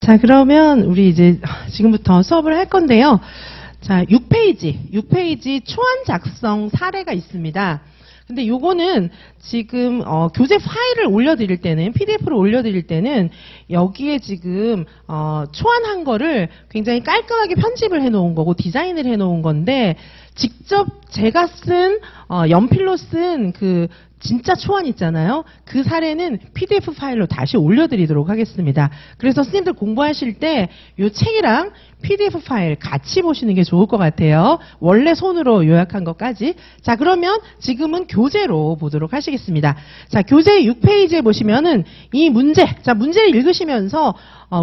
자, 그러면 우리 이제 지금부터 수업을 할 건데요. 자, 6페이지 초안 작성 사례가 있습니다. 근데 요거는 지금 교재 파일을 올려드릴 때는, PDF를 올려드릴 때는 여기에 지금 초안한 거를 굉장히 깔끔하게 편집을 해놓은 거고 디자인을 해놓은 건데, 직접 제가 쓴 연필로 쓴 그 진짜 초안 있잖아요. 그 사례는 PDF 파일로 다시 올려드리도록 하겠습니다. 그래서 선생님들 공부하실 때 이 책이랑 PDF 파일 같이 보시는 게 좋을 것 같아요. 원래 손으로 요약한 것까지. 자, 그러면 지금은 교재로 보도록 하시겠습니다. 자, 교재 6페이지에 보시면은 이 문제, 자, 문제를 읽으시면서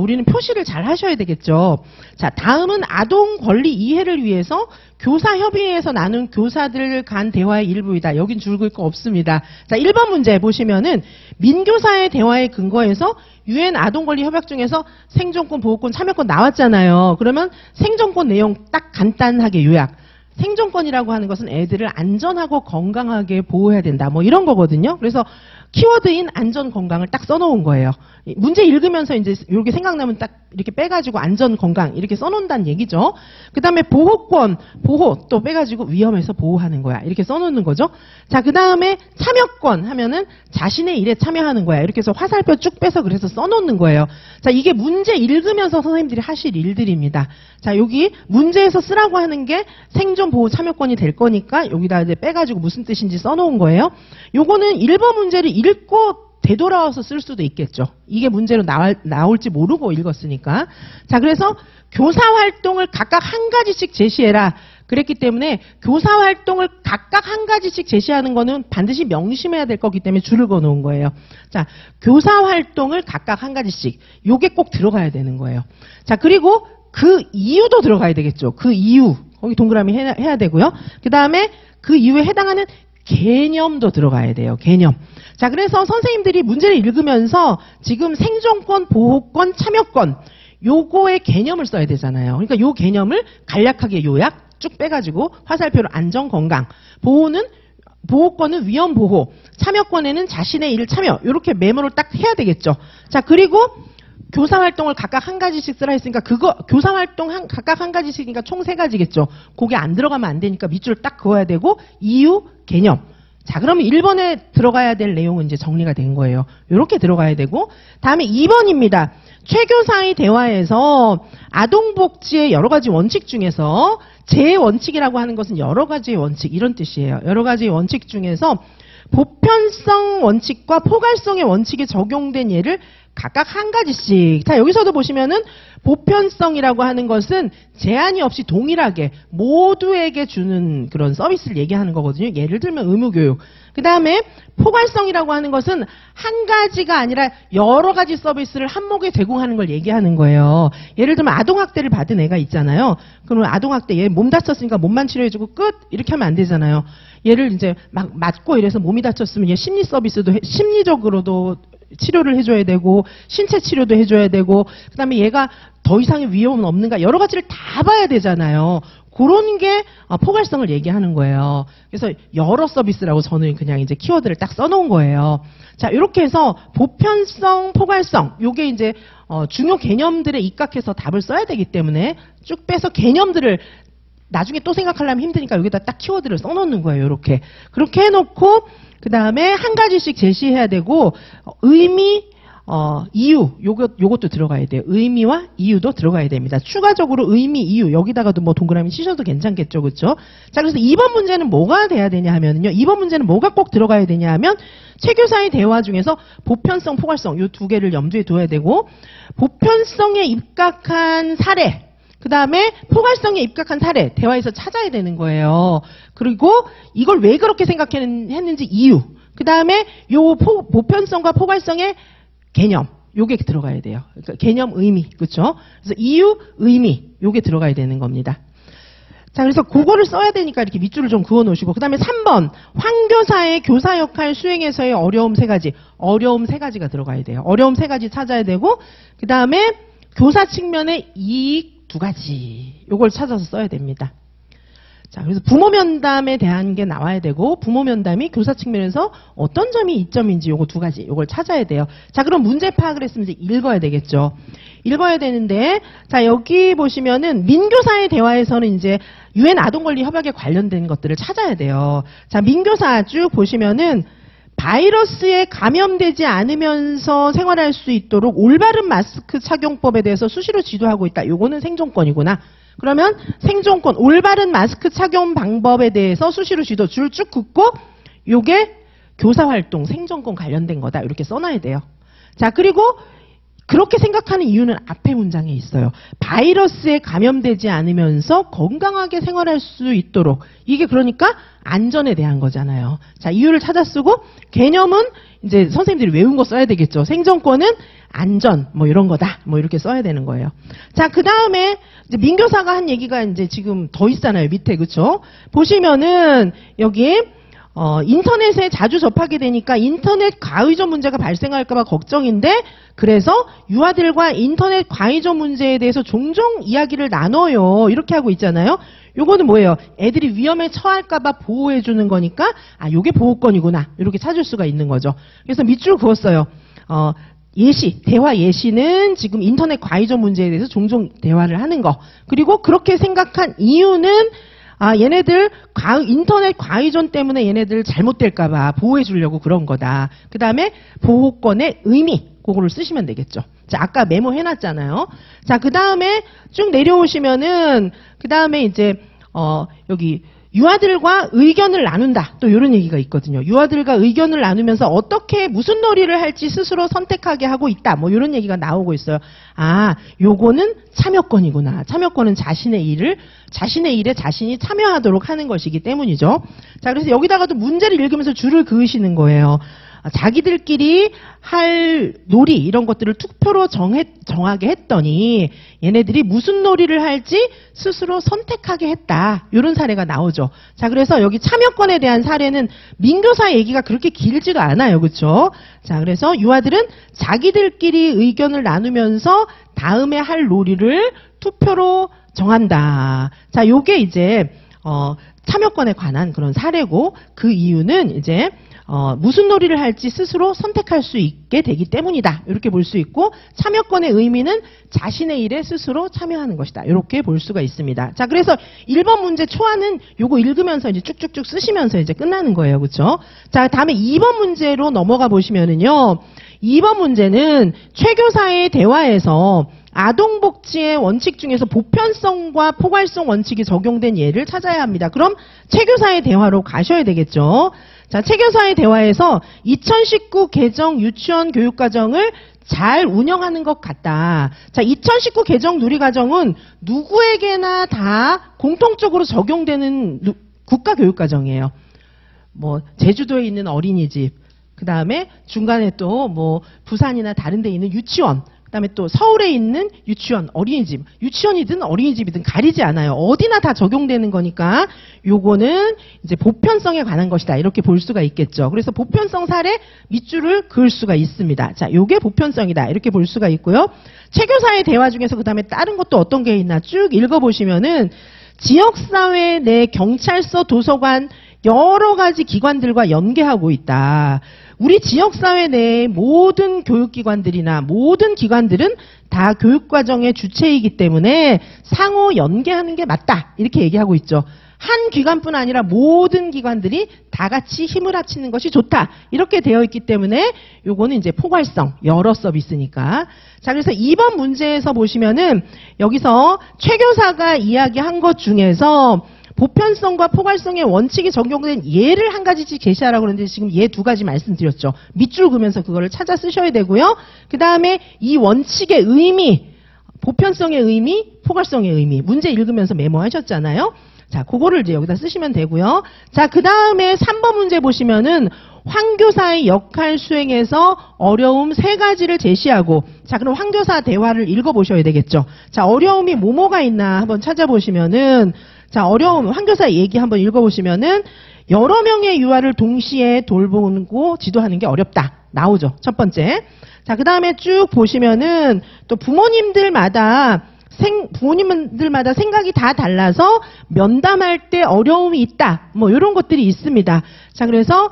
우리는 표시를 잘 하셔야 되겠죠. 자, 다음은 아동 권리 이해를 위해서 교사협의회에서 나눈 교사들 간 대화의 일부이다. 여긴 줄 긋을 거 없습니다. 자, 1번 문제 보시면은 민교사의 대화에 근거해서 UN 아동권리 협약 중에서 생존권, 보호권, 참여권 나왔잖아요. 그러면 생존권 내용 딱 간단하게 요약. 생존권이라고 하는 것은 애들을 안전하고 건강하게 보호해야 된다. 뭐 이런 거거든요. 그래서 키워드인 안전 건강을 딱 써놓은 거예요. 문제 읽으면서 이제 이렇게 생각나면 딱 이렇게 빼가지고 안전 건강 이렇게 써놓는다는 얘기죠. 그 다음에 보호권, 보호 또 빼가지고 위험해서 보호하는 거야. 이렇게 써놓는 거죠. 자, 그 다음에 참여권 하면은 자신의 일에 참여하는 거야. 이렇게 해서 화살표 쭉 빼서 그래서 써놓는 거예요. 자, 이게 문제 읽으면서 선생님들이 하실 일들입니다. 자, 여기 문제에서 쓰라고 하는 게 생존 보호 참여권이 될 거니까 여기다 이제 빼가지고 무슨 뜻인지 써놓은 거예요. 요거는 1번 문제를 읽고 되돌아와서 쓸 수도 있겠죠. 이게 문제로 나올지 모르고 읽었으니까. 자, 그래서 교사 활동을 각각 한 가지씩 제시해라. 그랬기 때문에 교사 활동을 각각 한 가지씩 제시하는 거는 반드시 명심해야 될 거기 때문에 줄을 그어놓은 거예요. 자, 교사 활동을 각각 한 가지씩. 요게 꼭 들어가야 되는 거예요. 자, 그리고 그 이유도 들어가야 되겠죠. 그 이유. 거기 동그라미 해야 되고요. 그 다음에 그 이유에 해당하는 개념도 들어가야 돼요. 개념. 자, 그래서 선생님들이 문제를 읽으면서 지금 생존권, 보호권, 참여권 요거의 개념을 써야 되잖아요. 그러니까 요 개념을 간략하게 요약 쭉 빼가지고 화살표로 안전, 건강, 보호권은 위험 보호, 참여권에는 자신의 일 참여 이렇게 메모를 딱 해야 되겠죠. 자, 그리고 교사 활동을 각각 한 가지씩 쓰라 했으니까 그거 교사 활동 각각 한 가지씩이니까 총 3가지겠죠. 그게 안 들어가면 안 되니까 밑줄을 딱 그어야 되고 이유, 개념. 자, 그러면 1번에 들어가야 될 내용은 이제 정리가 된 거예요. 이렇게 들어가야 되고 다음에 2번입니다. 최 교사의 대화에서 아동복지의 여러 가지 원칙 중에서 제 원칙이라고 하는 것은 여러 가지의 원칙 이런 뜻이에요. 여러 가지의 원칙 중에서 보편성 원칙과 포괄성의 원칙이 적용된 예를 각각 한 가지씩. 자, 여기서도 보시면은 보편성이라고 하는 것은 제한이 없이 동일하게 모두에게 주는 그런 서비스를 얘기하는 거거든요. 예를 들면 의무교육. 그 다음에 포괄성이라고 하는 것은 한 가지가 아니라 여러 가지 서비스를 한목에 제공하는 걸 얘기하는 거예요. 예를 들면 아동학대를 받은 애가 있잖아요. 그러면 아동학대 얘 몸 다쳤으니까 몸만 치료해주고 끝 이렇게 하면 안 되잖아요. 얘를 이제 막 맞고 이래서 몸이 다쳤으면 얘 심리 서비스도 심리적으로도 치료를 해줘야 되고 신체 치료도 해줘야 되고 그 다음에 얘가 더 이상의 위험은 없는가 여러 가지를 다 봐야 되잖아요. 그런 게 포괄성을 얘기하는 거예요. 그래서 여러 서비스라고 저는 그냥 이제 키워드를 딱 써놓은 거예요. 자, 이렇게 해서 보편성, 포괄성 요게 이제 중요 개념들에 입각해서 답을 써야 되기 때문에 쭉 빼서 개념들을 나중에 또 생각하려면 힘드니까 여기다 딱 키워드를 써놓는 거예요. 이렇게 그렇게 해놓고 그 다음에 한 가지씩 제시해야 되고 의미, 이유 요것도 들어가야 돼요. 의미와 이유도 들어가야 됩니다. 추가적으로 의미, 이유 여기다가도 뭐 동그라미 치셔도 괜찮겠죠, 그렇죠? 자, 그래서 2번 문제는 뭐가 돼야 되냐 하면요. 2번 문제는 뭐가 꼭 들어가야 되냐 하면 최 교사의 대화 중에서 보편성, 포괄성 요 2개를 염두에 둬야 되고 보편성에 입각한 사례. 그 다음에 포괄성에 입각한 사례, 대화에서 찾아야 되는 거예요. 그리고 이걸 왜 그렇게 생각했는지 이유. 그 다음에 요 보편성과 포괄성의 개념, 요게 들어가야 돼요. 그러니까 개념, 의미, 그렇죠? 그래서 이유, 의미, 요게 들어가야 되는 겁니다. 자, 그래서 그거를 써야 되니까 이렇게 밑줄을 좀 그어 놓으시고 그 다음에 3번 황교사의 교사 역할 수행에서의 어려움 3가지. 어려움 3가지가 들어가야 돼요. 어려움 3가지 찾아야 되고 그 다음에 교사 측면의 이익 2가지. 요걸 찾아서 써야 됩니다. 자, 그래서 부모 면담에 대한 게 나와야 되고, 부모 면담이 교사 측면에서 어떤 점이 이점인지 요거 두 가지, 요걸 찾아야 돼요. 자, 그럼 문제 파악을 했으면 이제 읽어야 되겠죠. 읽어야 되는데, 자, 여기 보시면은 민교사의 대화에서는 이제 유엔 아동권리 협약에 관련된 것들을 찾아야 돼요. 자, 민교사 쭉 보시면은 바이러스에 감염되지 않으면서 생활할 수 있도록 올바른 마스크 착용법에 대해서 수시로 지도하고 있다. 요거는 생존권이구나. 그러면 생존권, 올바른 마스크 착용 방법에 대해서 수시로 지도 줄 쭉 긋고 요게 교사활동, 생존권 관련된 거다. 이렇게 써놔야 돼요. 자, 그리고 그렇게 생각하는 이유는 앞에 문장에 있어요. 바이러스에 감염되지 않으면서 건강하게 생활할 수 있도록. 이게 그러니까 안전에 대한 거잖아요. 자, 이유를 찾아 쓰고 개념은 이제 선생님들이 외운 거 써야 되겠죠. 생존권은 안전, 뭐 이런 거다. 뭐 이렇게 써야 되는 거예요. 자, 그 다음에 이제 민교사가 한 얘기가 이제 지금 더 있잖아요. 밑에, 그쵸? 보시면은 여기 인터넷에 자주 접하게 되니까 인터넷 과의존 문제가 발생할까봐 걱정인데, 그래서 유아들과 인터넷 과의존 문제에 대해서 종종 이야기를 나눠요. 이렇게 하고 있잖아요. 요거는 뭐예요? 애들이 위험에 처할까봐 보호해주는 거니까, 아, 요게 보호권이구나. 이렇게 찾을 수가 있는 거죠. 그래서 밑줄 그었어요. 예시, 대화 예시는 지금 인터넷 과의존 문제에 대해서 종종 대화를 하는 거. 그리고 그렇게 생각한 이유는 아, 얘네들 인터넷 과의존 때문에 얘네들 잘못될까봐 보호해주려고 그런 거다. 그 다음에 보호권의 의미, 그거를 쓰시면 되겠죠. 자, 아까 메모해놨잖아요. 자, 그 다음에 쭉 내려오시면은 그 다음에 이제 여기 유아들과 의견을 나눈다. 또 이런 얘기가 있거든요. 유아들과 의견을 나누면서 어떻게 무슨 놀이를 할지 스스로 선택하게 하고 있다. 뭐 이런 얘기가 나오고 있어요. 아, 요거는 참여권이구나. 참여권은 자신의 일에 자신이 참여하도록 하는 것이기 때문이죠. 자, 그래서 여기다가도 문제를 읽으면서 줄을 그으시는 거예요. 자기들끼리 할 놀이 이런 것들을 투표로 정하게 했더니 얘네들이 무슨 놀이를 할지 스스로 선택하게 했다. 이런 사례가 나오죠. 자, 그래서 여기 참여권에 대한 사례는 민교사 얘기가 그렇게 길지가 않아요. 그렇죠? 자, 그래서 유아들은 자기들끼리 의견을 나누면서 다음에 할 놀이를 투표로 정한다. 자, 요게 이제 참여권에 관한 그런 사례고, 그 이유는 이제 무슨 놀이를 할지 스스로 선택할 수 있게 되기 때문이다. 이렇게 볼 수 있고, 참여권의 의미는 자신의 일에 스스로 참여하는 것이다. 이렇게 볼 수가 있습니다. 자, 그래서 1번 문제 초안은 요거 읽으면서 이제 쭉쭉쭉 쓰시면서 이제 끝나는 거예요. 그렇죠? 자, 다음에 2번 문제로 넘어가 보시면은요. 2번 문제는 최교사의 대화에서 아동복지의 원칙 중에서 보편성과 포괄성 원칙이 적용된 예를 찾아야 합니다. 그럼 최교사의 대화로 가셔야 되겠죠. 자, 최교사의 대화에서 2019 개정 유치원 교육과정을 잘 운영하는 것 같다. 자, 2019 개정 누리과정은 누구에게나 다 공통적으로 적용되는 국가교육과정이에요. 뭐 제주도에 있는 어린이집, 그 다음에 중간에 또 뭐 부산이나 다른 데 있는 유치원, 그다음에 또 서울에 있는 유치원, 어린이집, 유치원이든 어린이집이든 가리지 않아요. 어디나 다 적용되는 거니까 요거는 이제 보편성에 관한 것이다. 이렇게 볼 수가 있겠죠. 그래서 보편성 사례 밑줄을 그을 수가 있습니다. 자, 요게 보편성이다. 이렇게 볼 수가 있고요. 최교사의 대화 중에서 그다음에 다른 것도 어떤 게 있나 쭉 읽어보시면은 지역사회 내 경찰서, 도서관 여러 가지 기관들과 연계하고 있다. 우리 지역사회 내의 모든 교육기관들이나 모든 기관들은 다 교육과정의 주체이기 때문에 상호 연계하는 게 맞다. 이렇게 얘기하고 있죠. 한 기관뿐 아니라 모든 기관들이 다 같이 힘을 합치는 것이 좋다. 이렇게 되어 있기 때문에 요거는 이제 포괄성, 여러 서비스니까. 자, 그래서 2번 문제에서 보시면은 여기서 최교사가 이야기한 것 중에서 보편성과 포괄성의 원칙이 적용된 예를 한 가지씩 제시하라고 그러는데 지금 예 두 가지 말씀드렸죠. 밑줄 그으면서 그거를 찾아 쓰셔야 되고요. 그 다음에 이 원칙의 의미, 보편성의 의미, 포괄성의 의미, 문제 읽으면서 메모하셨잖아요. 자, 그거를 이제 여기다 쓰시면 되고요. 자, 그 다음에 3번 문제 보시면은 황교사의 역할 수행에서 어려움 3가지를 제시하고, 자, 그럼 황교사 대화를 읽어보셔야 되겠죠. 자, 어려움이 뭐가 있나 한번 찾아보시면은, 자, 어려움, 황교사 얘기 한번 읽어보시면은, 여러 명의 유아를 동시에 돌보고 지도하는 게 어렵다. 나오죠. 첫 번째. 자, 그 다음에 쭉 보시면은, 또 부모님들마다 부모님들마다 생각이 다 달라서 면담할 때 어려움이 있다. 뭐 이런 것들이 있습니다. 자, 그래서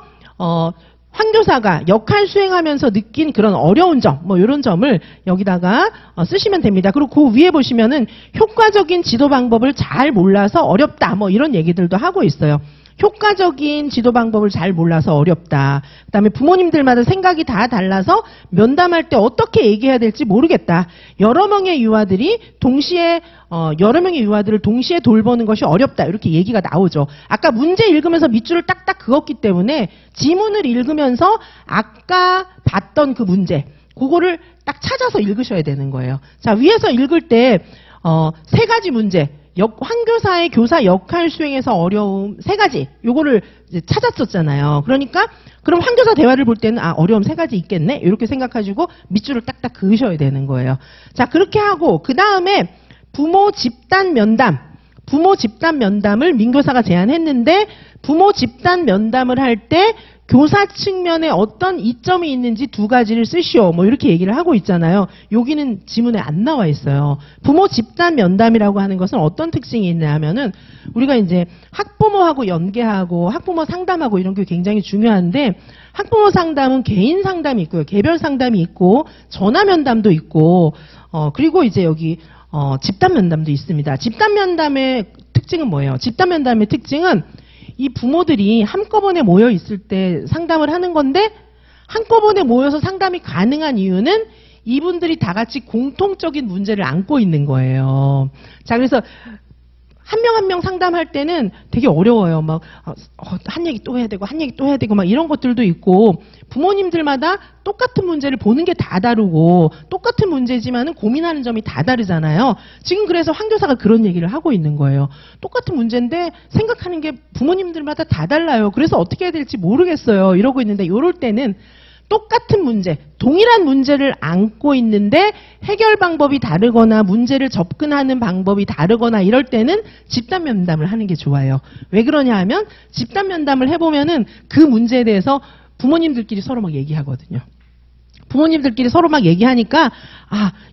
황교사가 역할 수행하면서 느낀 그런 어려운 점, 뭐 이런 점을 여기다가 쓰시면 됩니다. 그리고 그 위에 보시면은 효과적인 지도 방법을 잘 몰라서 어렵다. 뭐 이런 얘기들도 하고 있어요. 효과적인 지도 방법을 잘 몰라서 어렵다. 그다음에 부모님들마다 생각이 다 달라서 면담할 때 어떻게 얘기해야 될지 모르겠다. 여러 명의 유아들을 동시에 돌보는 것이 어렵다. 이렇게 얘기가 나오죠. 아까 문제 읽으면서 밑줄을 딱딱 그었기 때문에 지문을 읽으면서 아까 봤던 그 문제, 그거를 딱 찾아서 읽으셔야 되는 거예요. 자, 위에서 읽을 때 세 가지 문제. 황교사의 교사 역할 수행에서 어려움 세 가지, 요거를 이제 찾았었잖아요. 그러니까 그럼 황교사 대화를 볼 때는 어려움 세 가지 있겠네 이렇게 생각하시고 밑줄을 딱딱 그으셔야 되는 거예요. 자, 그렇게 하고 그 다음에 부모 집단 면담을 민교사가 제안했는데 부모 집단 면담을 할 때 교사 측면에 어떤 이점이 있는지 두 가지를 쓰시오. 뭐 이렇게 얘기를 하고 있잖아요. 여기는 지문에 안 나와 있어요. 부모 집단 면담이라고 하는 것은 어떤 특징이 있냐 하면은 우리가 이제 학부모하고 연계하고 학부모 상담하고 이런 게 굉장히 중요한데 학부모 상담은 개인 상담이 있고요. 개별 상담이 있고 전화 면담도 있고 그리고 이제 여기 집단 면담도 있습니다. 집단 면담의 특징은 뭐예요? 집단 면담의 특징은 이 부모들이 한꺼번에 모여 있을 때 상담을 하는 건데 한꺼번에 모여서 상담이 가능한 이유는 이분들이 다 같이 공통적인 문제를 안고 있는 거예요. 자, 그래서 한 명 한 명 상담할 때는 되게 어려워요. 막 한 얘기 또 해야 되고 한 얘기 또 해야 되고 막 이런 것들도 있고 부모님들마다 똑같은 문제를 보는 게 다 다르고 똑같은 문제지만은 고민하는 점이 다 다르잖아요. 지금 그래서 황교사가 그런 얘기를 하고 있는 거예요. 똑같은 문제인데 생각하는 게 부모님들마다 다 달라요. 그래서 어떻게 해야 될지 모르겠어요. 이러고 있는데 이럴 때는 똑같은 문제, 동일한 문제를 안고 있는데 해결 방법이 다르거나 문제를 접근하는 방법이 다르거나 이럴 때는 집단 면담을 하는 게 좋아요. 왜 그러냐 하면 집단 면담을 해보면은 그 문제에 대해서 부모님들끼리 서로 막 얘기하거든요. 부모님들끼리 서로 막 얘기하니까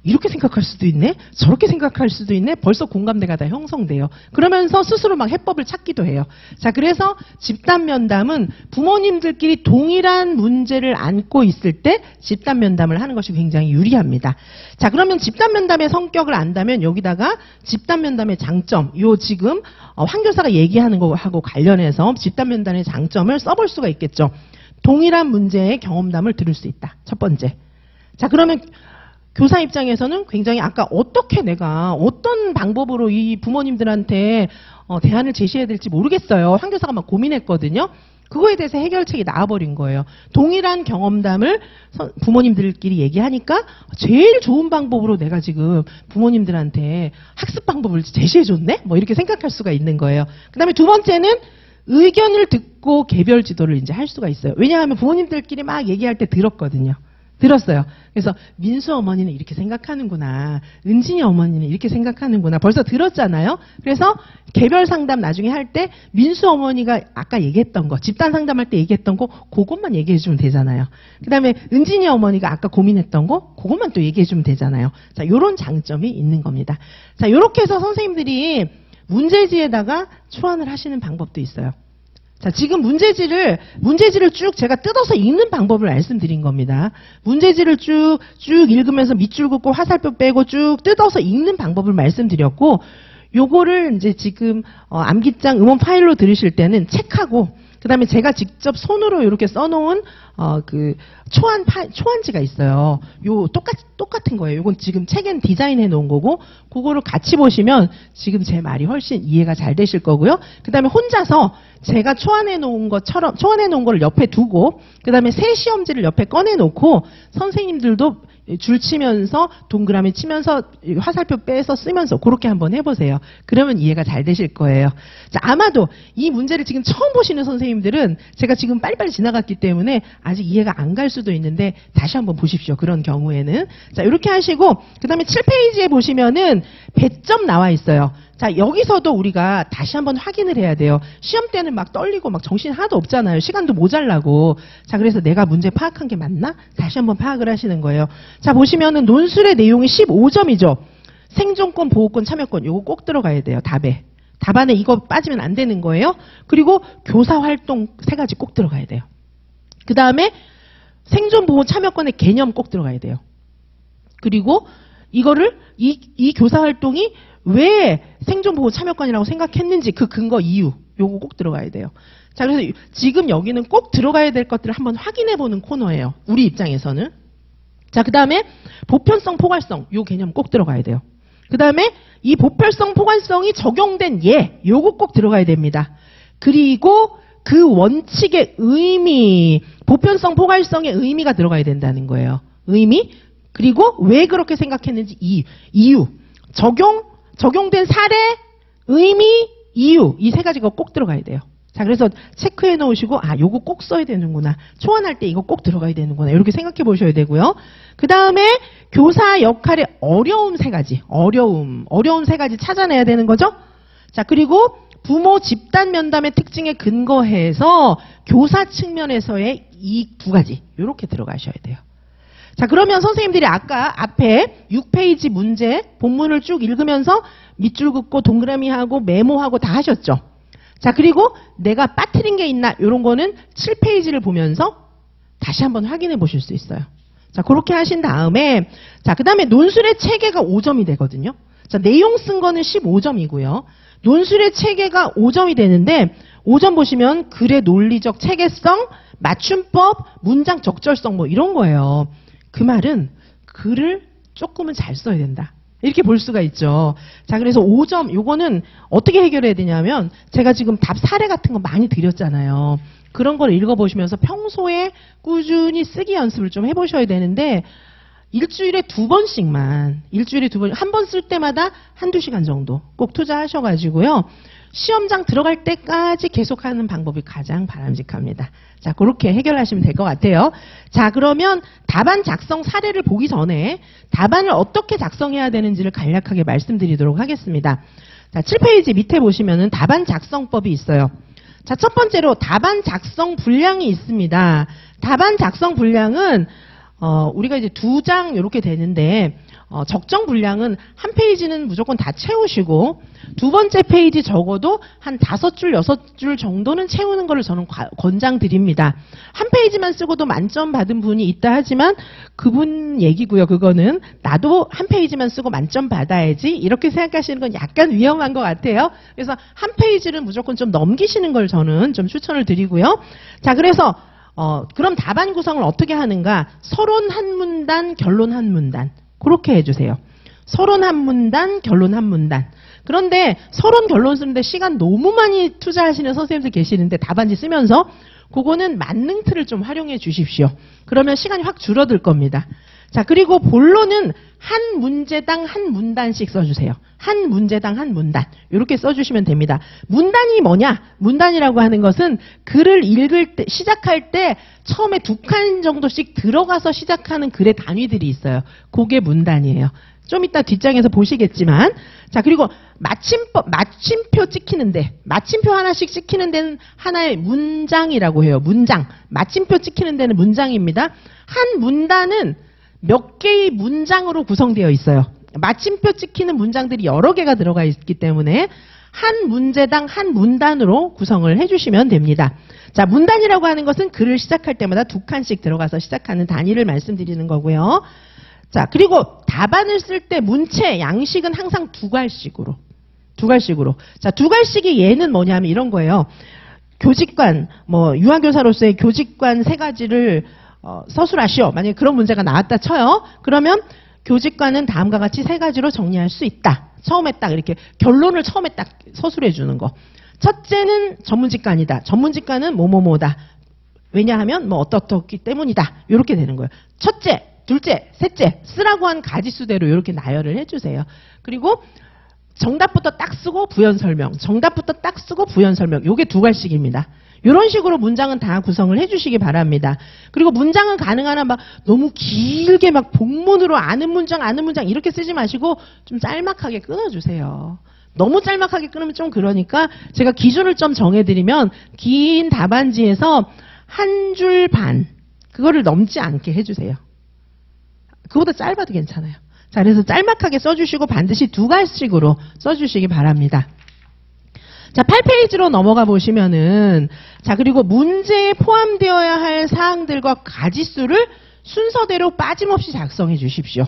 이렇게 생각할 수도 있네, 저렇게 생각할 수도 있네, 벌써 공감대가 다 형성돼요. 그러면서 스스로 막 해법을 찾기도 해요. 자, 그래서 집단 면담은 부모님들끼리 동일한 문제를 안고 있을 때 집단 면담을 하는 것이 굉장히 유리합니다. 자, 그러면 집단 면담의 성격을 안다면 여기다가 집단 면담의 장점, 요 지금 황교사가 얘기하는 거하고 관련해서 집단 면담의 장점을 써볼 수가 있겠죠. 동일한 문제의 경험담을 들을 수 있다. 첫 번째. 자, 그러면 교사 입장에서는 굉장히 아까 어떻게 내가 어떤 방법으로 이 부모님들한테 대안을 제시해야 될지 모르겠어요. 황교사가 막 고민했거든요. 그거에 대해서 해결책이 나와버린 거예요. 동일한 경험담을 부모님들끼리 얘기하니까 제일 좋은 방법으로 내가 지금 부모님들한테 학습 방법을 제시해줬네? 뭐 이렇게 생각할 수가 있는 거예요. 그 다음에 두 번째는 의견을 듣고 개별 지도를 이제 할 수가 있어요. 왜냐하면 부모님들끼리 막 얘기할 때 들었어요. 그래서 민수 어머니는 이렇게 생각하는구나. 은진이 어머니는 이렇게 생각하는구나. 벌써 들었잖아요. 그래서 개별 상담 나중에 할 때 민수 어머니가 아까 얘기했던 거, 집단 상담할 때 얘기했던 거, 그것만 얘기해 주면 되잖아요. 그 다음에 은진이 어머니가 아까 고민했던 거, 그것만 또 얘기해 주면 되잖아요. 자, 요런 장점이 있는 겁니다. 자, 요렇게 해서 선생님들이 문제지에다가 초안을 하시는 방법도 있어요. 자, 지금 문제지를 쭉 제가 뜯어서 읽는 방법을 말씀드린 겁니다. 문제지를 쭉 읽으면서 밑줄 긋고 화살표 빼고 쭉 뜯어서 읽는 방법을 말씀드렸고, 요거를 이제 지금 암기장 음원 파일로 들으실 때는 책하고 그다음에 제가 직접 손으로 이렇게 써놓은 그 초안지가 있어요. 요 똑같은 거예요. 요건 지금 책엔 디자인해 놓은 거고, 그거를 같이 보시면 지금 제 말이 훨씬 이해가 잘 되실 거고요. 그다음에 혼자서 제가 초안해 놓은 거를 옆에 두고, 그다음에 새 시험지를 옆에 꺼내 놓고 선생님들도 줄 치면서 동그라미 치면서 화살표 빼서 쓰면서 그렇게 한번 해보세요. 그러면 이해가 잘 되실 거예요. 자, 아마도 이 문제를 지금 처음 보시는 선생님들은 제가 지금 빨리빨리 지나갔기 때문에 아직 이해가 안 갈 수도 있는데 다시 한번 보십시오. 그런 경우에는. 자, 이렇게 하시고 그 다음에 7페이지에 보시면은 배점 나와 있어요. 자, 여기서도 우리가 다시 한번 확인을 해야 돼요. 시험 때는 막 떨리고 막 정신 하나도 없잖아요. 시간도 모자라고. 자, 그래서 내가 문제 파악한 게 맞나? 다시 한번 파악을 하시는 거예요. 자, 보시면은 논술의 내용이 15점이죠. 생존권, 보호권, 참여권 요거 꼭 들어가야 돼요. 답에. 답안에 이거 빠지면 안 되는 거예요. 그리고 교사 활동 3가지 꼭 들어가야 돼요. 그 다음에 생존, 보호, 참여권의 개념 꼭 들어가야 돼요. 그리고 이거를 이 교사 활동이 왜 생존, 보호, 참여권이라고 생각했는지 그 근거, 이유 요거 꼭 들어가야 돼요. 자, 그래서 지금 여기는 꼭 들어가야 될 것들을 한번 확인해 보는 코너예요. 우리 입장에서는. 자, 그 다음에 보편성, 포괄성 요 개념 꼭 들어가야 돼요. 그 다음에 이 보편성, 포괄성이 적용된 예 요거 꼭 들어가야 됩니다. 그리고 그 원칙의 의미, 보편성, 포괄성의 의미가 들어가야 된다는 거예요. 의미, 그리고 왜 그렇게 생각했는지 이유, 적용된 사례, 의미, 이유 이 3가지가 꼭 들어가야 돼요. 자, 그래서 체크해 놓으시고 아 요거 꼭 써야 되는구나. 초안할 때 이거 꼭 들어가야 되는구나. 이렇게 생각해 보셔야 되고요. 그 다음에 교사 역할의 어려움 3가지. 어려움 3가지 찾아내야 되는 거죠. 자, 그리고 부모 집단 면담의 특징에 근거해서 교사 측면에서의 이 2가지. 요렇게 들어가셔야 돼요. 자, 그러면 선생님들이 아까 앞에 6페이지 문제 본문을 쭉 읽으면서 밑줄 긋고 동그라미하고 메모하고 다 하셨죠. 자, 그리고 내가 빠뜨린 게 있나 이런 거는 7페이지를 보면서 다시 한번 확인해 보실 수 있어요. 자, 그렇게 하신 다음에 자, 그 다음에 논술의 체계가 5점이 되거든요. 자, 내용 쓴 거는 15점이고요. 논술의 체계가 5점이 되는데 5점 보시면 글의 논리적 체계성, 맞춤법, 문장 적절성 뭐 이런 거예요. 그 말은 글을 조금은 잘 써야 된다. 이렇게 볼 수가 있죠. 자, 그래서 5점 요거는 어떻게 해결해야 되냐면 제가 지금 답 사례 같은 거 많이 드렸잖아요. 그런 걸 읽어보시면서 평소에 꾸준히 쓰기 연습을 좀 해보셔야 되는데 일주일에 2번씩만 일주일에 2번 한 번 쓸 때마다 1~2시간 정도 꼭 투자하셔가지고요. 시험장 들어갈 때까지 계속하는 방법이 가장 바람직합니다. 자, 그렇게 해결하시면 될 것 같아요. 자, 그러면 답안 작성 사례를 보기 전에 답안을 어떻게 작성해야 되는지를 간략하게 말씀드리도록 하겠습니다. 자, 7페이지 밑에 보시면은 답안 작성법이 있어요. 자, 첫 번째로 답안 작성 분량이 있습니다. 답안 작성 분량은 우리가 이제 2장 이렇게 되는데 적정 분량은 한 페이지는 무조건 다 채우시고 두 번째 페이지 적어도 한 5줄, 6줄 정도는 채우는 거를 저는 권장드립니다. 한 페이지만 쓰고도 만점 받은 분이 있다 하지만 그분 얘기고요. 그거는 나도 한 페이지만 쓰고 만점 받아야지 이렇게 생각하시는 건 약간 위험한 것 같아요. 그래서 한 페이지를 무조건 좀 넘기시는 걸 저는 좀 추천을 드리고요. 자, 그래서 그럼 답안 구성을 어떻게 하는가? 서론 한 문단, 결론 한 문단. 그렇게 해주세요. 서론 한 문단, 결론 한 문단. 그런데 서론, 결론 쓰는데 시간 너무 많이 투자하시는 선생님들 계시는데 답안지 쓰면서 그거는 만능 틀을 좀 활용해 주십시오. 그러면 시간이 확 줄어들 겁니다. 자, 그리고 본론은 한 문제당 한 문단씩 써주세요. 한 문제당 한 문단. 이렇게 써주시면 됩니다. 문단이 뭐냐? 문단이라고 하는 것은 글을 읽을 때, 시작할 때 처음에 2칸 정도씩 들어가서 시작하는 글의 단위들이 있어요. 그게 문단이에요. 좀 이따 뒷장에서 보시겠지만. 자, 그리고 마침표 찍히는데, 마침표 하나씩 찍히는 데는 하나의 문장이라고 해요. 문장. 마침표 찍히는 데는 문장입니다. 한 문단은 몇 개의 문장으로 구성되어 있어요. 마침표 찍히는 문장들이 여러 개가 들어가 있기 때문에 한 문제당 한 문단으로 구성을 해주시면 됩니다. 자, 문단이라고 하는 것은 글을 시작할 때마다 2칸씩 들어가서 시작하는 단위를 말씀드리는 거고요. 자, 그리고 답안을 쓸 때 문체, 양식은 항상 2갈씩으로. 자, 2갈씩이 예는 뭐냐면 이런 거예요. 교직관, 유아교사로서의 교직관 3가지를 서술하시오. 만약에 그런 문제가 나왔다 쳐요. 그러면 교직관은 다음과 같이 3가지로 정리할 수 있다. 처음에 딱 이렇게 결론을 처음에 딱 서술해 주는 거. 첫째는 전문직관이다. 전문직관은 뭐뭐뭐다. 왜냐하면 어떻기 때문이다. 이렇게 되는 거예요. 첫째, 둘째, 셋째 쓰라고 한 가지수대로 이렇게 나열을 해주세요. 그리고 정답부터 딱 쓰고 부연 설명, 정답부터 딱 쓰고 부연 설명. 요게 2갈씩입니다. 이런 식으로 문장은 다 구성을 해주시기 바랍니다. 그리고 문장은 가능한 한 너무 길게 복문으로 아는 문장 이렇게 쓰지 마시고 좀 짤막하게 끊어주세요. 너무 짤막하게 끊으면 좀 그러니까 제가 기준을 좀 정해드리면 긴 답안지에서 1줄 반 그거를 넘지 않게 해주세요. 그거보다 짧아도 괜찮아요. 자, 그래서 짤막하게 써주시고 반드시 2갈씩으로 써주시기 바랍니다. 자, 8페이지로 넘어가 보시면은, 자, 그리고 문제에 포함되어야 할 사항들과 가지수를 순서대로 빠짐없이 작성해 주십시오.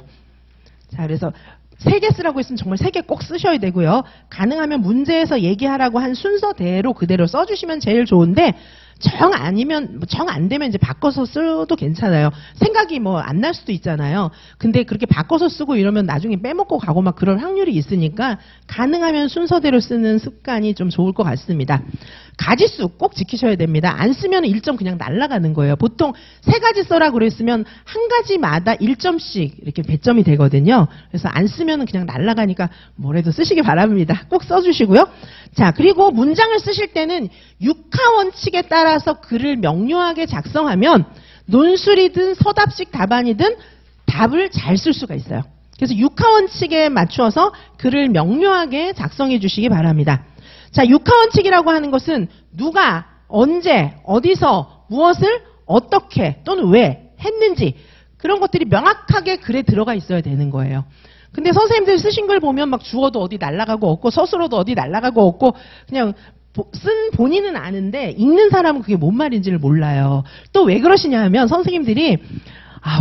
자, 그래서 3개 쓰라고 했으면 정말 3개 꼭 쓰셔야 되고요. 가능하면 문제에서 얘기하라고 한 순서대로 그대로 써주시면 제일 좋은데, 정 안 되면 이제 바꿔서 써도 괜찮아요. 생각이 뭐 안 날 수도 있잖아요. 근데 그렇게 바꿔서 쓰고 이러면 나중에 빼먹고 가고 막 그럴 확률이 있으니까 가능하면 순서대로 쓰는 습관이 좀 좋을 것 같습니다. 가지수 꼭 지키셔야 됩니다. 안 쓰면 1점 그냥 날아가는 거예요. 보통 3가지 써라 그랬으면 한 가지마다 1점씩 이렇게 배점이 되거든요. 그래서 안 쓰면 그냥 날아가니까 뭐래도 쓰시기 바랍니다. 꼭 써주시고요. 자, 그리고 문장을 쓰실 때는 육하 원칙에 따라서 글을 명료하게 작성하면 논술이든 서답식 답안이든 답을 잘 쓸 수가 있어요. 그래서 육하 원칙에 맞추어서 글을 명료하게 작성해 주시기 바랍니다. 자, 육하 원칙이라고 하는 것은 누가, 언제, 어디서, 무엇을, 어떻게 또는 왜 했는지 그런 것들이 명확하게 글에 들어가 있어야 되는 거예요. 근데 선생님들 쓰신 걸 보면 막 주어도 어디 날아가고 없고 서술어도 어디 날아가고 없고 그냥 쓴 본인은 아는데 읽는 사람은 그게 뭔 말인지를 몰라요. 또 왜 그러시냐 하면 선생님들이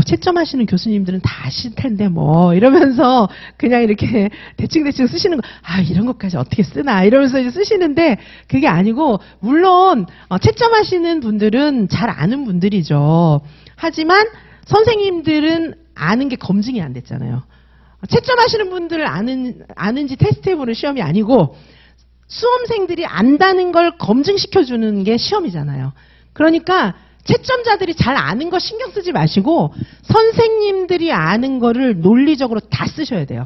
채점하시는 교수님들은 다 아실 텐데 뭐 이러면서 그냥 이렇게 대충 쓰시는 거 이런 것까지 어떻게 쓰나 이러면서 이제 쓰시는데 그게 아니고 물론 채점하시는 분들은 잘 아는 분들이죠. 하지만 선생님들은 아는 게 검증이 안 됐잖아요. 채점하시는 분들을 아는지 테스트해보는 시험이 아니고 수험생들이 안다는 걸 검증시켜주는 게 시험이잖아요. 그러니까 채점자들이 잘 아는 거 신경 쓰지 마시고 선생님들이 아는 거를 논리적으로 다 쓰셔야 돼요.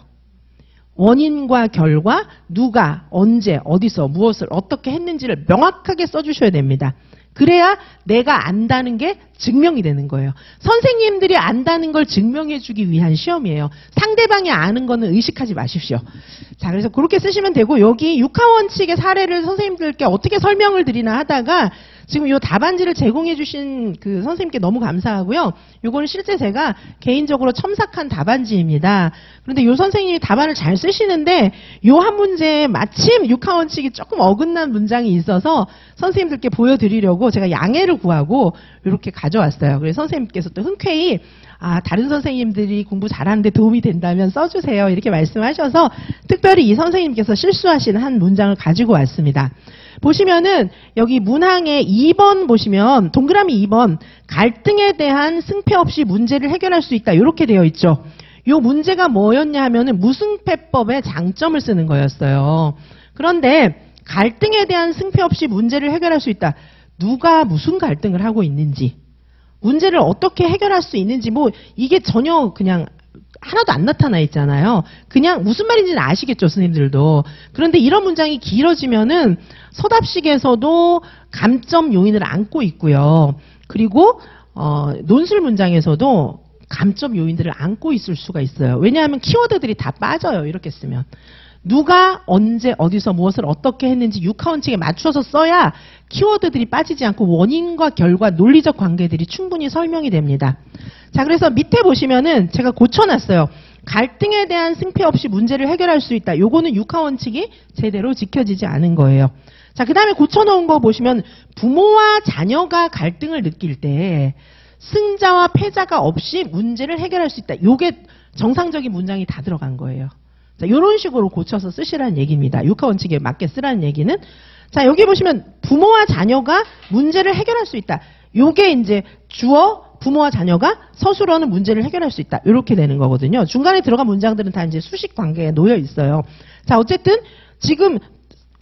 원인과 결과, 누가, 언제, 어디서, 무엇을 어떻게 했는지를 명확하게 써주셔야 됩니다. 그래야 내가 안다는 게 증명이 되는 거예요. 선생님들이 안다는 걸 증명해주기 위한 시험이에요. 상대방이 아는 거는 의식하지 마십시오. 자, 그래서 그렇게 쓰시면 되고 여기 육하원칙의 사례를 선생님들께 어떻게 설명을 드리나 하다가 지금 요 답안지를 제공해 주신 그 선생님께 너무 감사하고요. 요거는 실제 제가 개인적으로 첨삭한 답안지입니다. 그런데 요 선생님이 답안을 잘 쓰시는데 요 한 문제에 마침 육하원칙이 조금 어긋난 문장이 있어서 선생님들께 보여드리려고 제가 양해를 구하고 이렇게 가져왔어요. 그래서 선생님께서 또 흔쾌히 다른 선생님들이 공부 잘하는데 도움이 된다면 써주세요. 이렇게 말씀하셔서 특별히 이 선생님께서 실수하신 한 문장을 가지고 왔습니다. 보시면은 여기 문항의 2번 보시면 동그라미 2번 갈등에 대한 승패 없이 문제를 해결할 수 있다. 이렇게 되어 있죠. 요 문제가 뭐였냐 하면은 무승패법의 장점을 쓰는 거였어요. 그런데 갈등에 대한 승패 없이 문제를 해결할 수 있다. 누가 무슨 갈등을 하고 있는지 문제를 어떻게 해결할 수 있는지 뭐 이게 전혀 그냥 하나도 안 나타나 있잖아요. 그냥 무슨 말인지는 아시겠죠, 선생님들도. 그런데 이런 문장이 길어지면은 서답식에서도 감점 요인을 안고 있고요. 그리고 논술 문장에서도 감점 요인들을 안고 있을 수가 있어요. 왜냐하면 키워드들이 다 빠져요. 이렇게 쓰면. 누가 언제 어디서 무엇을 어떻게 했는지 육하원칙에 맞춰서 써야 키워드들이 빠지지 않고 원인과 결과 논리적 관계들이 충분히 설명이 됩니다. 자, 그래서 밑에 보시면은 제가 고쳐놨어요. 갈등에 대한 승패 없이 문제를 해결할 수 있다. 요거는 육하원칙이 제대로 지켜지지 않은 거예요. 자, 그 다음에 고쳐놓은 거 보시면 부모와 자녀가 갈등을 느낄 때 승자와 패자가 없이 문제를 해결할 수 있다. 요게 정상적인 문장이 다 들어간 거예요. 자, 요런 식으로 고쳐서 쓰시라는 얘기입니다. 육하원칙에 맞게 쓰라는 얘기는. 자, 여기 보시면 부모와 자녀가 문제를 해결할 수 있다. 요게 이제 주어, 부모와 자녀가 서술어는 문제를 해결할 수 있다. 이렇게 되는 거거든요. 중간에 들어간 문장들은 다 이제 수식 관계에 놓여 있어요. 자, 어쨌든 지금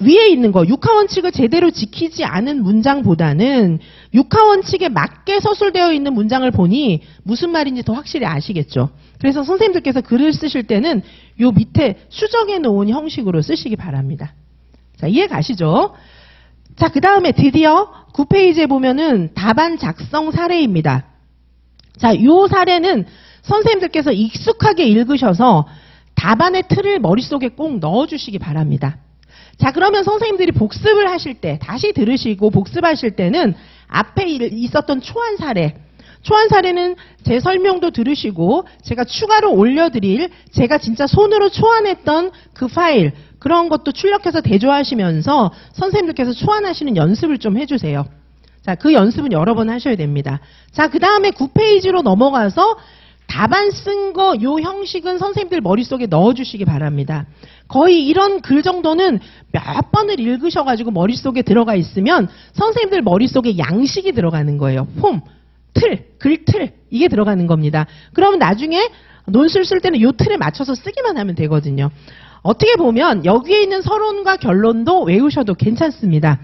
위에 있는 거 육하원칙을 제대로 지키지 않은 문장보다는 육하원칙에 맞게 서술되어 있는 문장을 보니 무슨 말인지 더 확실히 아시겠죠. 그래서 선생님들께서 글을 쓰실 때는 요 밑에 수정해 놓은 형식으로 쓰시기 바랍니다. 자, 이해 가시죠? 자, 그 다음에 드디어 9페이지에 보면은 답안 작성 사례입니다. 자, 요 사례는 선생님들께서 익숙하게 읽으셔서 답안의 틀을 머릿속에 꼭 넣어주시기 바랍니다. 자, 그러면 선생님들이 복습을 하실 때, 다시 들으시고 복습하실 때는 앞에 있었던 초안 사례, 초안 사례는 제 설명도 들으시고 제가 추가로 올려드릴 제가 진짜 손으로 초안했던 그 파일 그런 것도 출력해서 대조하시면서 선생님들께서 초안하시는 연습을 좀 해주세요. 자, 그 연습은 여러 번 하셔야 됩니다. 자, 그 다음에 9페이지로 넘어가서 답안 쓴 거 요 형식은 선생님들 머릿속에 넣어주시기 바랍니다. 거의 이런 글 정도는 몇 번을 읽으셔가지고 머릿속에 들어가 있으면 선생님들 머릿속에 양식이 들어가는 거예요. 폼, 틀, 글틀 이게 들어가는 겁니다. 그러면 나중에 논술 쓸 때는 요 틀에 맞춰서 쓰기만 하면 되거든요. 어떻게 보면 여기에 있는 서론과 결론도 외우셔도 괜찮습니다.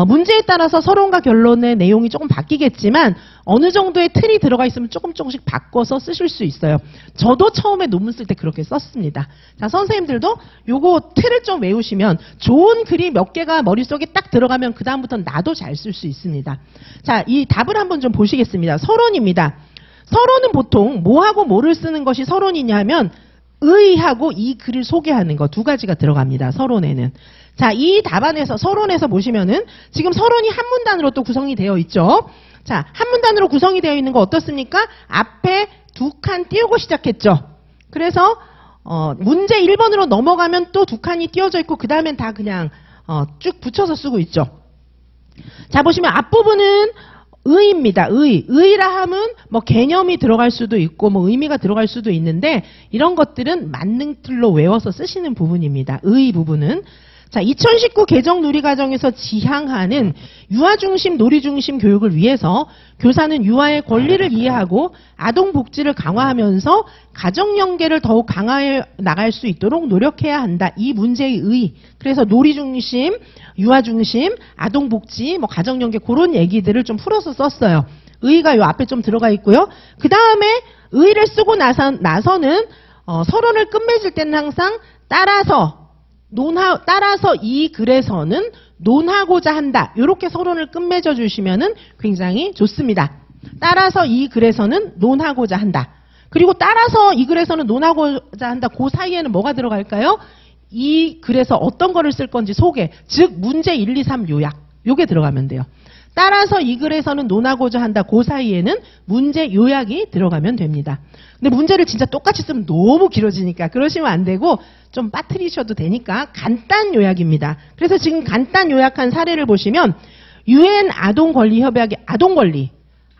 문제에 따라서 서론과 결론의 내용이 조금 바뀌겠지만 어느 정도의 틀이 들어가 있으면 조금씩 바꿔서 쓰실 수 있어요. 저도 처음에 논문 쓸 때 그렇게 썼습니다. 자, 선생님들도 요거 틀을 좀 외우시면 좋은 글이 몇 개가 머릿속에 딱 들어가면 그 다음부터는 나도 잘 쓸 수 있습니다. 자, 이 답을 한번 좀 보시겠습니다. 서론입니다. 서론은 보통 뭐하고 뭐를 쓰는 것이 서론이냐 하면 의하고 이 글을 소개하는 거 두 가지가 들어갑니다. 서론에는. 자, 이 답안에서 서론에서 보시면은 지금 서론이 한 문단으로 또 구성이 되어 있죠. 자, 한 문단으로 구성이 되어 있는 거 어떻습니까? 앞에 두 칸 띄우고 시작했죠. 그래서 문제 1번으로 넘어가면 또 두 칸이 띄워져 있고 그 다음엔 다 그냥 쭉 붙여서 쓰고 있죠. 자, 보시면 앞부분은 의입니다. 의라 하면 뭐 개념이 들어갈 수도 있고 뭐 의미가 들어갈 수도 있는데 이런 것들은 만능틀로 외워서 쓰시는 부분입니다. 의 부분은. 자, 2019 개정 누리과정에서 지향하는 유아중심, 놀이중심 교육을 위해서 교사는 유아의 권리를 이해하고 아동복지를 강화하면서 가정연계를 더욱 강화해 나갈 수 있도록 노력해야 한다. 이 문제의 의. 그래서 놀이중심, 유아중심, 아동복지, 뭐 가정연계 그런 얘기들을 좀 풀어서 썼어요. 의가 요 앞에 좀 들어가 있고요. 그 다음에 의를 쓰고 나서는 서론을 끝맺을 때는 항상 따라서 이 글에서는 논하고자 한다. 이렇게 서론을 끝맺어 주시면은 굉장히 좋습니다. 따라서 이 글에서는 논하고자 한다. 그리고 따라서 이 글에서는 논하고자 한다. 그 사이에는 뭐가 들어갈까요? 이 글에서 어떤 거를 쓸 건지 소개, 즉 문제 1, 2, 3 요약. 요게 들어가면 돼요. 따라서 이 글에서는 논하고자 한다. 그 사이에는 문제 요약이 들어가면 됩니다. 근데 문제를 진짜 똑같이 쓰면 너무 길어지니까 그러시면 안 되고 좀 빠뜨리셔도 되니까 간단 요약입니다. 그래서 지금 간단 요약한 사례를 보시면 UN 아동권리협약의 아동권리,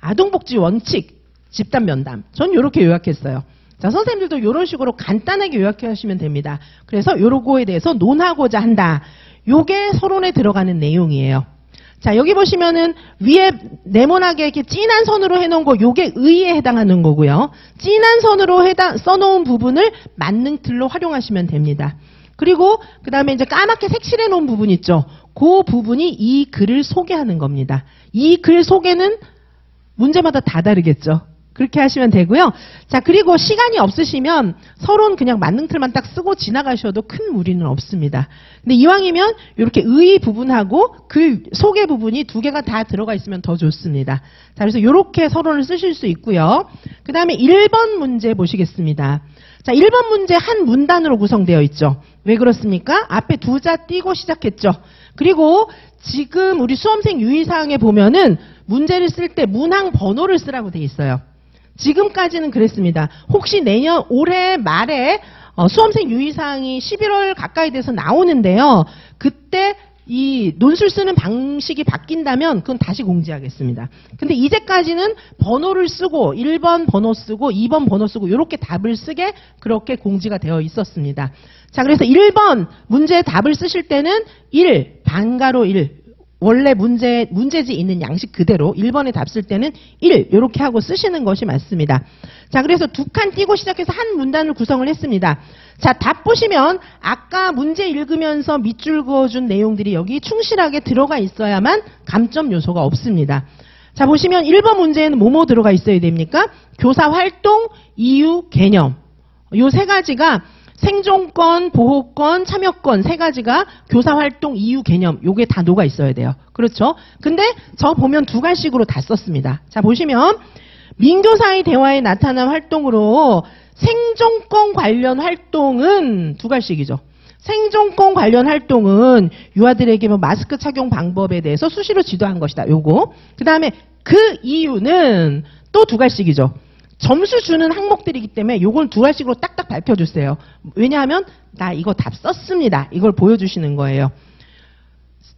아동복지 원칙, 집단 면담. 전 이렇게 요약했어요. 자, 선생님들도 이런 식으로 간단하게 요약하시면 됩니다. 그래서 요거에 대해서 논하고자 한다. 요게 서론에 들어가는 내용이에요. 자, 여기 보시면은 위에 네모나게 이렇게 진한 선으로 해놓은 거 요게 의에 해당하는 거고요. 진한 선으로 써놓은 부분을 만능틀로 활용하시면 됩니다. 그리고 그 다음에 이제 까맣게 색칠해 놓은 부분 있죠. 그 부분이 이 글을 소개하는 겁니다. 이 글 소개는 문제마다 다 다르겠죠. 그렇게 하시면 되고요. 자, 그리고 시간이 없으시면 서론 그냥 만능틀만 딱 쓰고 지나가셔도 큰 무리는 없습니다. 근데 이왕이면 이렇게 의 부분하고 글 소개 부분이 두 개가 다 들어가 있으면 더 좋습니다. 자, 그래서 이렇게 서론을 쓰실 수 있고요. 그 다음에 1번 문제 보시겠습니다. 자, 1번 문제 한 문단으로 구성되어 있죠. 왜 그렇습니까? 앞에 두 자 띄고 시작했죠. 그리고 지금 우리 수험생 유의사항에 보면은 문제를 쓸 때 문항 번호를 쓰라고 돼 있어요. 지금까지는 그랬습니다. 혹시 올해 말에 수험생 유의사항이 11월 가까이 돼서 나오는데요. 그때 이 논술 쓰는 방식이 바뀐다면 그건 다시 공지하겠습니다. 근데 이제까지는 번호를 쓰고 1번 번호 쓰고 2번 번호 쓰고 이렇게 답을 쓰게 그렇게 공지가 되어 있었습니다. 자, 그래서 1번 문제 답을 쓰실 때는 1, 반가로 1. 원래 문제지 있는 양식 그대로 1번에 답 쓸 때는 1 이렇게 하고 쓰시는 것이 맞습니다. 자, 그래서 두 칸 띄고 시작해서 한 문단을 구성을 했습니다. 자, 답 보시면 아까 문제 읽으면서 밑줄 그어준 내용들이 여기 충실하게 들어가 있어야만 감점 요소가 없습니다. 자, 보시면 1번 문제에는 뭐뭐 들어가 있어야 됩니까? 교사 활동, 이유, 개념. 요 세 가지가 생존권, 보호권, 참여권 세 가지가 교사 활동, 이유, 개념 요게 다 녹아 있어야 돼요. 그렇죠? 근데 저 보면 두 가지식으로 다 썼습니다. 자, 보시면 민교사의 대화에 나타난 활동으로 생존권 관련 활동은 두 가지식이죠. 생존권 관련 활동은 유아들에게 마스크 착용 방법에 대해서 수시로 지도한 것이다. 요거. 그 다음에 그 이유는 또 두 갈씩이죠. 점수 주는 항목들이기 때문에 요건 두 갈씩으로 딱딱 밝혀주세요. 왜냐하면 나 이거 답 썼습니다. 이걸 보여주시는 거예요.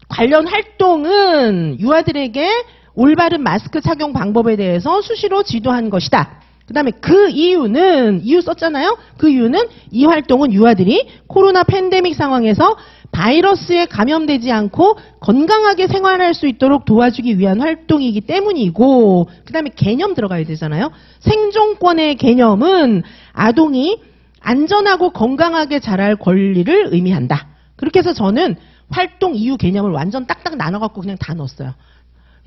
관련 활동은 유아들에게 올바른 마스크 착용 방법에 대해서 수시로 지도한 것이다. 그 다음에 그 이유는, 이유 썼잖아요? 그 이유는 이 활동은 유아들이 코로나 팬데믹 상황에서 바이러스에 감염되지 않고 건강하게 생활할 수 있도록 도와주기 위한 활동이기 때문이고, 그 다음에 개념 들어가야 되잖아요. 생존권의 개념은 아동이 안전하고 건강하게 자랄 권리를 의미한다. 그렇게 해서 저는 활동 이유 개념을 완전 딱딱 나눠갖고 그냥 다 넣었어요.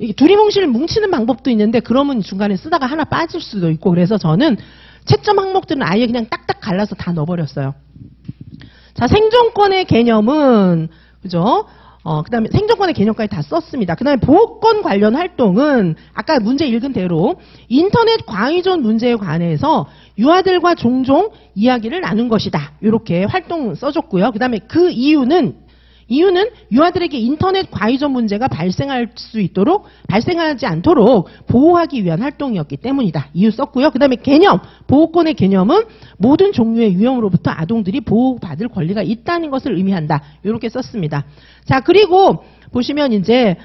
이게 두리뭉실을 뭉치는 방법도 있는데 그러면 중간에 쓰다가 하나 빠질 수도 있고, 그래서 저는 채점 항목들은 아예 그냥 딱딱 갈라서 다 넣어버렸어요. 자, 생존권의 개념은, 그죠? 그 다음에 생존권의 개념까지 다 썼습니다. 그 다음에 보호권 관련 활동은 아까 문제 읽은 대로 인터넷 과의존 문제에 관해서 유아들과 종종 이야기를 나눈 것이다. 이렇게 활동 써줬고요. 그 다음에 그 이유는 유아들에게 인터넷 과의존 문제가 발생하지 않도록 보호하기 위한 활동이었기 때문이다. 이유 썼고요. 그 다음에 개념, 보호권의 개념은 모든 종류의 위험으로부터 아동들이 보호받을 권리가 있다는 것을 의미한다. 이렇게 썼습니다. 자, 그리고 보시면 이제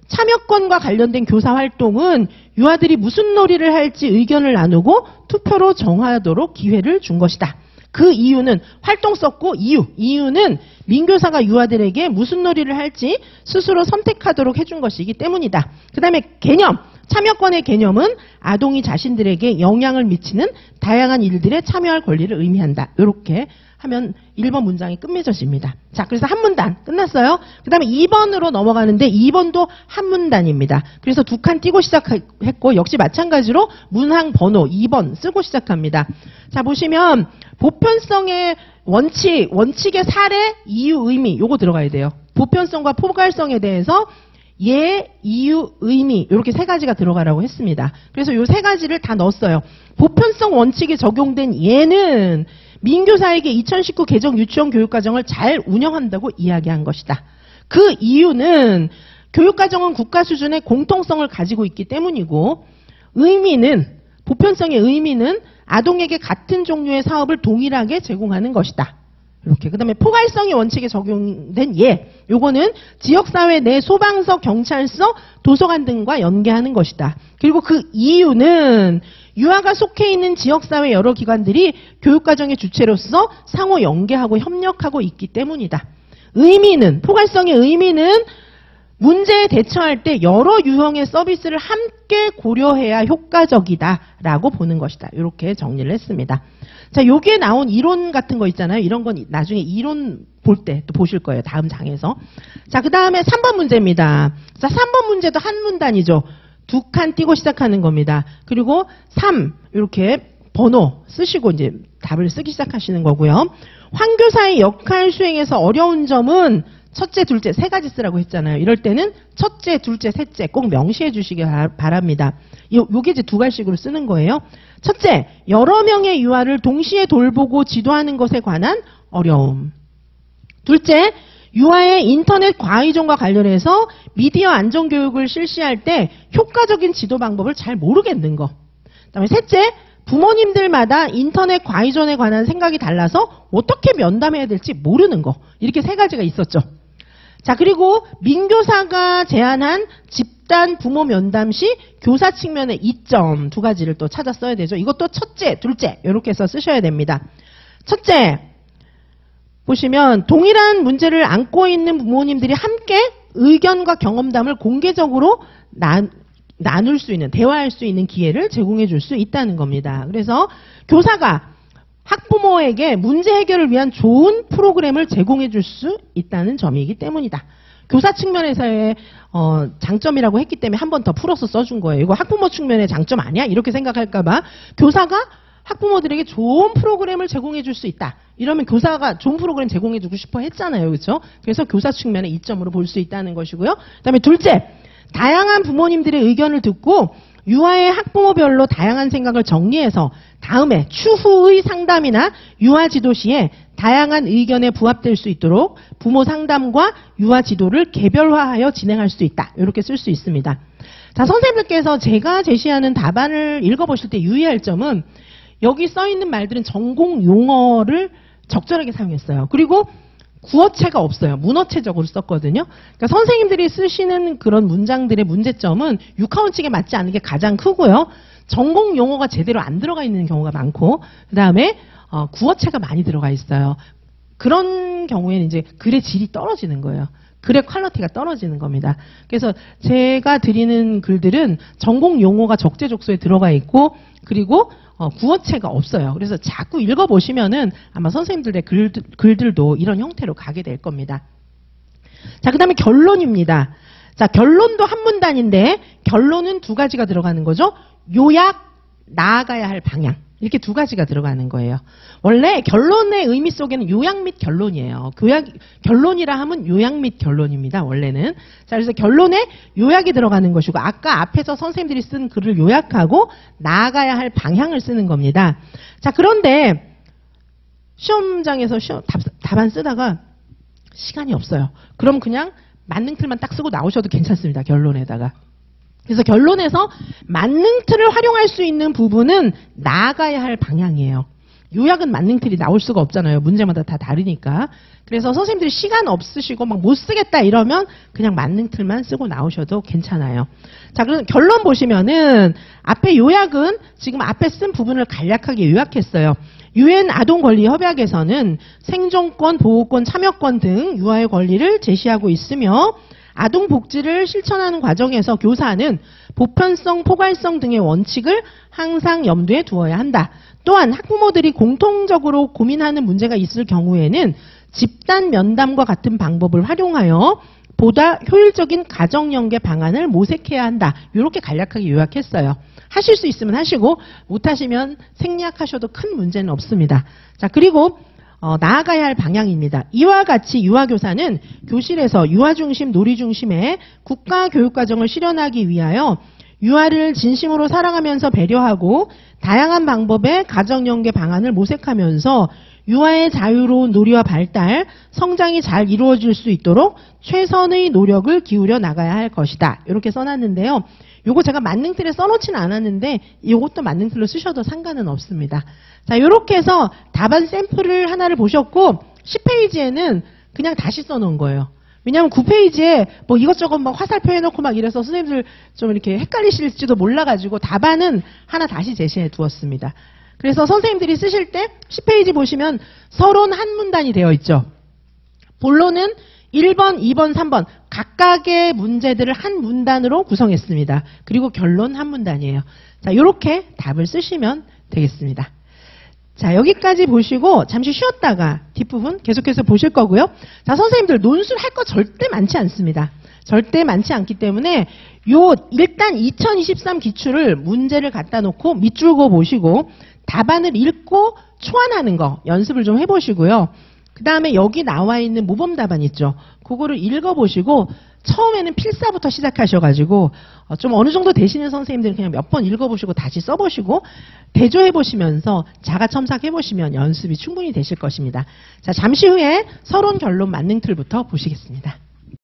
참여권과 관련된 교사 활동은 유아들이 무슨 놀이를 할지 의견을 나누고 투표로 정하도록 기회를 준 것이다. 그 이유는 활동 썼고, 이유는 민교사가 유아들에게 무슨 놀이를 할지 스스로 선택하도록 해준 것이기 때문이다. 그 다음에 개념, 참여권의 개념은 아동이 자신들에게 영향을 미치는 다양한 일들에 참여할 권리를 의미한다. 이렇게 하면 1번 문장이 끝맺어집니다. 자, 그래서 한 문단 끝났어요. 그 다음에 2번으로 넘어가는데 2번도 한 문단입니다. 그래서 두 칸 띄고 시작했고, 역시 마찬가지로 문항 번호 2번 쓰고 시작합니다. 자, 보시면 보편성의 원칙의 사례, 이유, 의미 요거 들어가야 돼요. 보편성과 포괄성에 대해서 예, 이유, 의미 이렇게 세 가지가 들어가라고 했습니다. 그래서 요 세 가지를 다 넣었어요. 보편성 원칙이 적용된 예는 민교사에게 2019 개정 유치원 교육과정을 잘 운영한다고 이야기한 것이다. 그 이유는 교육과정은 국가 수준의 공통성을 가지고 있기 때문이고, 보편성의 의미는 아동에게 같은 종류의 사업을 동일하게 제공하는 것이다. 이렇게. 그 다음에 포괄성의 원칙에 적용된 예. 요거는 지역사회 내 소방서, 경찰서, 도서관 등과 연계하는 것이다. 그리고 그 이유는 유아가 속해 있는 지역사회 여러 기관들이 교육과정의 주체로서 상호 연계하고 협력하고 있기 때문이다. 포괄성의 의미는 문제에 대처할 때 여러 유형의 서비스를 함께 고려해야 효과적이다라고 보는 것이다. 이렇게 정리를 했습니다. 자, 여기에 나온 이론 같은 거 있잖아요. 이런 건 나중에 이론 볼 때 또 보실 거예요. 다음 장에서. 자, 그 다음에 3번 문제입니다. 자, 3번 문제도 한 문단이죠. 두 칸 띄고 시작하는 겁니다. 그리고 3 이렇게 번호 쓰시고 이제 답을 쓰기 시작하시는 거고요. 황교사의 역할 수행에서 어려운 점은 첫째, 둘째 세 가지 쓰라고 했잖아요. 이럴 때는 첫째, 둘째, 셋째 꼭 명시해 주시기 바랍니다. 요게 이제 두 갈씩으로 쓰는 거예요. 첫째, 여러 명의 유아를 동시에 돌보고 지도하는 것에 관한 어려움. 둘째, 유아의 인터넷 과의존과 관련해서 미디어 안전교육을 실시할 때 효과적인 지도 방법을 잘 모르겠는 거. 그다음에 셋째, 부모님들마다 인터넷 과의존에 관한 생각이 달라서 어떻게 면담해야 될지 모르는 거. 이렇게 세 가지가 있었죠. 자, 그리고 민교사가 제안한 집단 부모 면담 시 교사 측면의 이점 두 가지를 또 찾아 써야 되죠. 이것도 첫째, 둘째 이렇게 해서 쓰셔야 됩니다. 첫째, 보시면 동일한 문제를 안고 있는 부모님들이 함께 의견과 경험담을 공개적으로 나눌 수 있는, 대화할 수 있는 기회를 제공해 줄 수 있다는 겁니다. 그래서 교사가 학부모에게 문제 해결을 위한 좋은 프로그램을 제공해 줄 수 있다는 점이기 때문이다. 교사 측면에서의 장점이라고 했기 때문에 한 번 더 풀어서 써준 거예요. 이거 학부모 측면의 장점 아니야? 이렇게 생각할까봐 교사가 학부모들에게 좋은 프로그램을 제공해 줄 수 있다. 이러면 교사가 좋은 프로그램 제공해 주고 싶어 했잖아요. 그렇죠? 그래서 교사 측면의 이점으로 볼 수 있다는 것이고요. 그다음에 둘째, 다양한 부모님들의 의견을 듣고 유아의 학부모별로 다양한 생각을 정리해서 다음에 추후의 상담이나 유아 지도 시에 다양한 의견에 부합될 수 있도록 부모 상담과 유아 지도를 개별화하여 진행할 수 있다. 이렇게 쓸 수 있습니다. 자, 선생님들께서 제가 제시하는 답안을 읽어보실 때 유의할 점은 여기 써있는 말들은 전공 용어를 적절하게 사용했어요. 그리고 구어체가 없어요. 문어체적으로 썼거든요. 그러니까 선생님들이 쓰시는 그런 문장들의 문제점은 육하원칙에 맞지 않는 게 가장 크고요. 전공 용어가 제대로 안 들어가 있는 경우가 많고, 그 다음에 구어체가 많이 들어가 있어요. 그런 경우에는 이제 글의 질이 떨어지는 거예요. 글의 퀄리티가 떨어지는 겁니다. 그래서 제가 드리는 글들은 전공 용어가 적재적소에 들어가 있고, 그리고 구어체가 없어요. 그래서 자꾸 읽어보시면은 아마 선생님들의 글들도 이런 형태로 가게 될 겁니다. 자, 그 다음에 결론입니다. 자, 결론도 한 문단인데 결론은 두 가지가 들어가는 거죠. 요약, 나아가야 할 방향. 이렇게 두 가지가 들어가는 거예요. 원래 결론의 의미 속에는 요약 및 결론이에요. 결론이라 하면 요약 및 결론입니다. 원래는. 자, 그래서 결론에 요약이 들어가는 것이고 아까 앞에서 선생님들이 쓴 글을 요약하고 나아가야 할 방향을 쓰는 겁니다. 자, 그런데 시험장에서 답안 쓰다가 시간이 없어요. 그럼 그냥 맞는 틀만 딱 쓰고 나오셔도 괜찮습니다. 결론에다가. 그래서 결론에서 만능 틀을 활용할 수 있는 부분은 나아가야 할 방향이에요. 요약은 만능 틀이 나올 수가 없잖아요. 문제마다 다 다르니까. 그래서 선생님들이 시간 없으시고 막 못 쓰겠다 이러면 그냥 만능 틀만 쓰고 나오셔도 괜찮아요. 자, 그럼 결론 보시면은 앞에 요약은 지금 앞에 쓴 부분을 간략하게 요약했어요. 유엔 아동권리협약에서는 생존권, 보호권, 참여권 등 유아의 권리를 제시하고 있으며 아동 복지를 실천하는 과정에서 교사는 보편성, 포괄성 등의 원칙을 항상 염두에 두어야 한다. 또한 학부모들이 공통적으로 고민하는 문제가 있을 경우에는 집단 면담과 같은 방법을 활용하여 보다 효율적인 가정연계 방안을 모색해야 한다. 이렇게 간략하게 요약했어요. 하실 수 있으면 하시고 못하시면 생략하셔도 큰 문제는 없습니다. 자, 그리고 나아가야 할 방향입니다. 이와 같이 유아교사는 교실에서 유아중심, 놀이중심의 국가교육과정을 실현하기 위하여 유아를 진심으로 사랑하면서 배려하고 다양한 방법의 가정연계 방안을 모색하면서 유아의 자유로운 놀이와 발달, 성장이 잘 이루어질 수 있도록 최선의 노력을 기울여 나가야 할 것이다. 이렇게 써놨는데요. 요거 제가 만능틀에 써놓지는 않았는데 이것도 만능틀로 쓰셔도 상관은 없습니다. 자, 요렇게 해서 답안 샘플을 하나를 보셨고 10페이지에는 그냥 다시 써놓은 거예요. 왜냐하면 9페이지에 뭐 이것저것 막 화살표 해놓고 막 이래서 선생님들 좀 이렇게 헷갈리실지도 몰라가지고 답안은 하나 다시 제시해 두었습니다. 그래서 선생님들이 쓰실 때 10페이지 보시면 서론 한 문단이 되어 있죠. 본론은 1번, 2번, 3번 각각의 문제들을 한 문단으로 구성했습니다. 그리고 결론 한 문단이에요. 자, 이렇게 답을 쓰시면 되겠습니다. 자, 여기까지 보시고 잠시 쉬었다가 뒷부분 계속해서 보실 거고요. 자, 선생님들 논술 할 거 절대 많지 않습니다. 절대 많지 않기 때문에 일단 2023 기출을 문제를 갖다 놓고 밑줄 그어 보시고 답안을 읽고 초안하는 거 연습을 좀 해보시고요. 그 다음에 여기 나와 있는 모범 답안 있죠. 그거를 읽어보시고 처음에는 필사부터 시작하셔가지고 좀 어느 정도 되시는 선생님들은 그냥 몇 번 읽어보시고 다시 써보시고 대조해보시면서 자가 첨삭해보시면 연습이 충분히 되실 것입니다. 자, 잠시 후에 서론 결론 만능 틀부터 보시겠습니다.